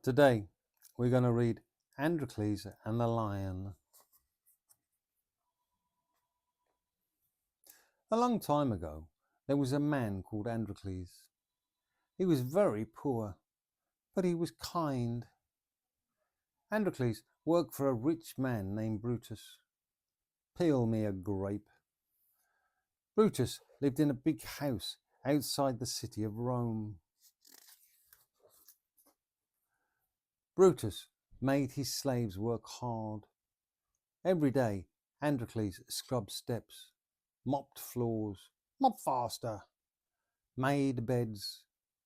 Today we're going to read Androcles and the Lion. A long time ago there was a man called Androcles. He was very poor, but he was kind. Androcles worked for a rich man named Brutus. Peel me a grape. Brutus lived in a big house outside the city of Rome. Brutus made his slaves work hard. Every day, Androcles scrubbed steps, mopped floors, mop faster, made beds,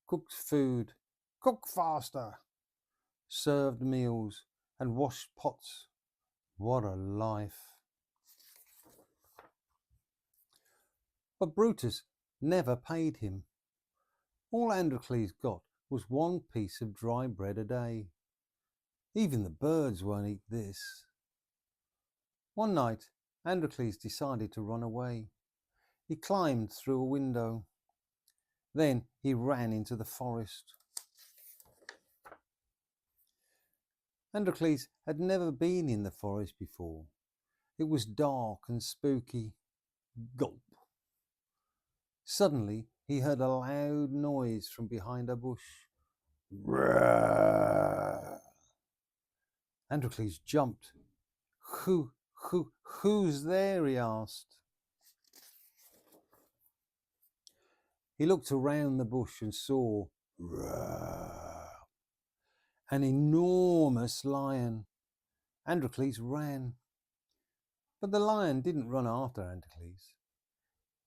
cooked food, cook faster, served meals and washed pots. What a life! But Brutus never paid him. All Androcles got was one piece of dry bread a day. Even the birds won't eat this. One night, Androcles decided to run away. He climbed through a window. Then he ran into the forest. Androcles had never been in the forest before. It was dark and spooky. Gulp! Suddenly, he heard a loud noise from behind a bush. Roar! Androcles jumped. Who's there? He asked. He looked around the bush and saw an enormous lion. Androcles ran. But the lion didn't run after Androcles.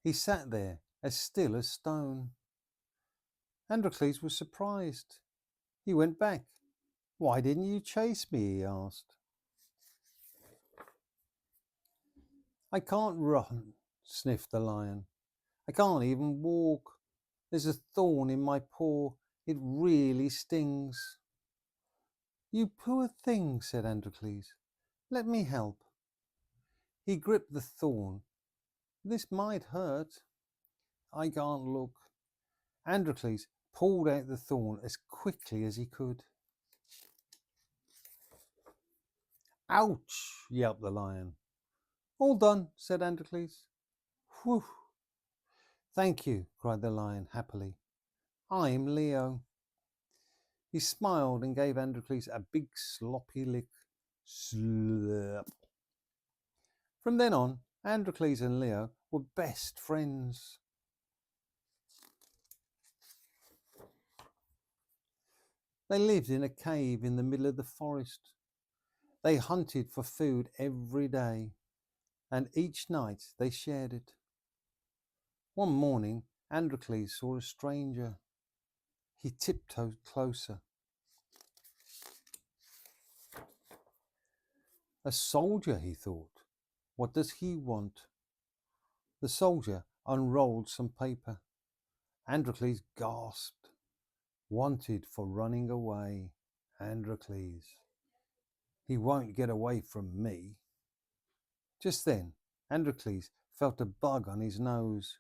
He sat there as still as stone. Androcles was surprised. He went back. Why didn't you chase me? He asked. I can't run, sniffed the lion. I can't even walk. There's a thorn in my paw. It really stings. You poor thing, said Androcles. Let me help. He gripped the thorn. This might hurt. I can't look. Androcles pulled out the thorn as quickly as he could. Ouch, yelped the lion. All done, said Androcles. Whew. Thank you, cried the lion happily. I'm Leo. He smiled and gave Androcles a big sloppy lick. Slurp. From then on, Androcles and Leo were best friends. They lived in a cave in the middle of the forest. They hunted for food every day, and each night they shared it. One morning, Androcles saw a stranger. He tiptoed closer. A soldier, he thought. What does he want? The soldier unrolled some paper. Androcles gasped. Wanted for running away. Androcles. He won't get away from me. Just then, Androcles felt a bug on his nose.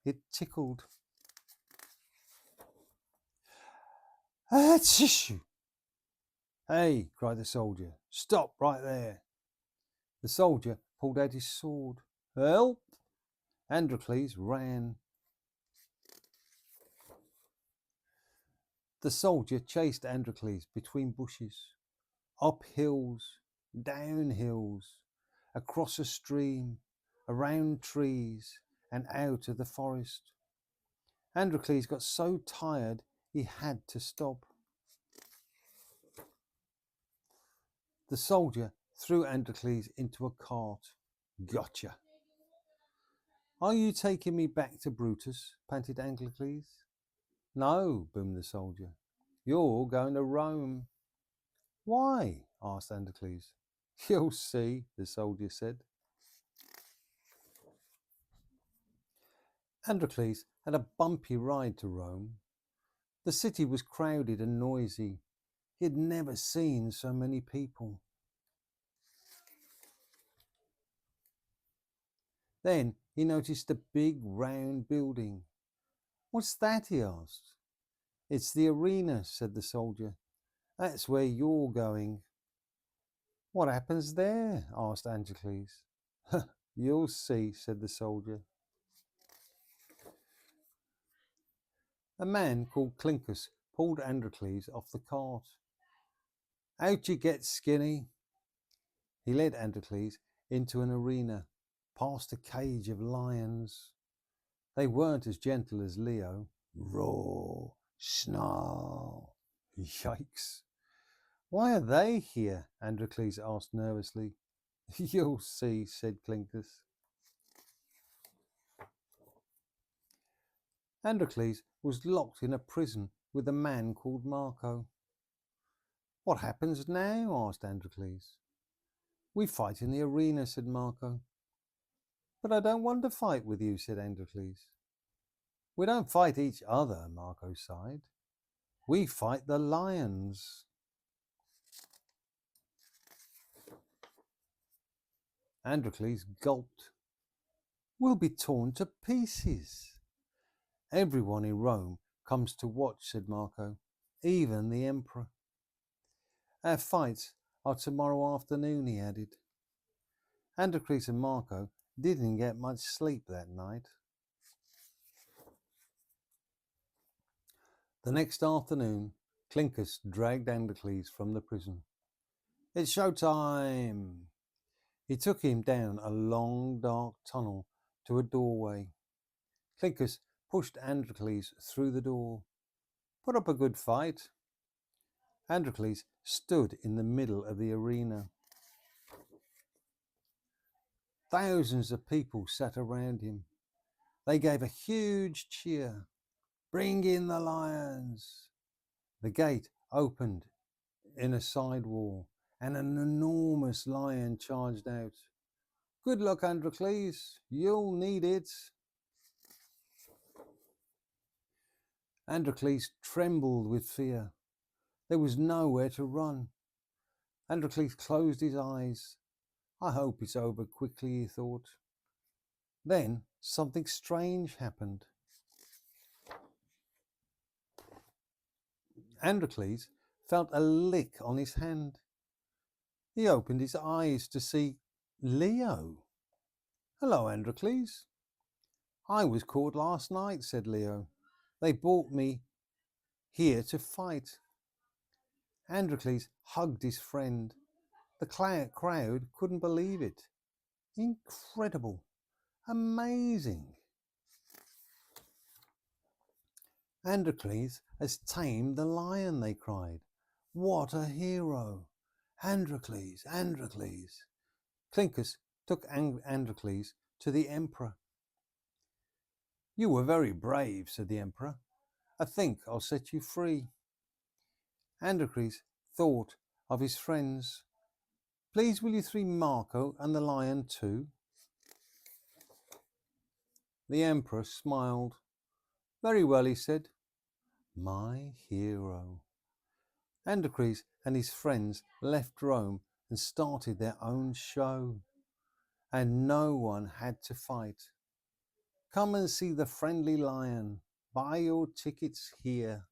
It tickled. Achoo! Hey, cried the soldier. Stop right there. The soldier pulled out his sword. Help! Androcles ran. The soldier chased Androcles between bushes, up hills, down hills, across a stream, around trees, and out of the forest. Androcles got so tired he had to stop. The soldier threw Androcles into a cart. Gotcha. Are you taking me back to Brutus? Panted Androcles. No, boomed the soldier. You're going to Rome. Why? Asked Androcles. You'll see, the soldier said. Androcles had a bumpy ride to Rome. The city was crowded and noisy. He had never seen so many people. Then he noticed a big round building. What's that? He asked. It's the arena, said the soldier. That's where you're going. What happens there? Asked Androcles. You'll see, said the soldier. A man called Clincus pulled Androcles off the cart. How'd you get, Skinny? He led Androcles into an arena, past a cage of lions. They weren't as gentle as Leo. Roar, snarl. Yikes. Why are they here? Androcles asked nervously. You'll see, said Clincus. Androcles was locked in a prison with a man called Marco. What happens now? Asked Androcles. We fight in the arena, said Marco. But I don't want to fight with you, said Androcles. We don't fight each other, Marco sighed. We fight the lions. Androcles gulped. We'll be torn to pieces. Everyone in Rome comes to watch, said Marco, even the emperor. Our fights are tomorrow afternoon, he added. Androcles and Marco didn't get much sleep that night. The next afternoon, Clincus dragged Androcles from the prison. It's showtime! He took him down a long, dark tunnel to a doorway. Clincus pushed Androcles through the door. Put up a good fight. Androcles stood in the middle of the arena. Thousands of people sat around him. They gave a huge cheer. Bring in the lions! The gate opened in a side wall, and an enormous lion charged out. Good luck, Androcles. You'll need it. Androcles trembled with fear. There was nowhere to run. Androcles closed his eyes. I hope it's over quickly, he thought. Then something strange happened. Androcles felt a lick on his hand. He opened his eyes to see Leo. Hello, Androcles. I was caught last night, said Leo. They brought me here to fight. Androcles hugged his friend. The crowd couldn't believe it. Incredible. Amazing. Androcles has tamed the lion, they cried. What a hero. Androcles, Androcles. Clincus took Androcles to the emperor. You were very brave, said the emperor. I think I'll set you free. Androcles thought of his friends. Please will you free Marco and the lion too? The emperor smiled. Very well, he said. My hero. Androcles and his friends left Rome and started their own show. And no one had to fight. Come and see the friendly lion. Buy your tickets here.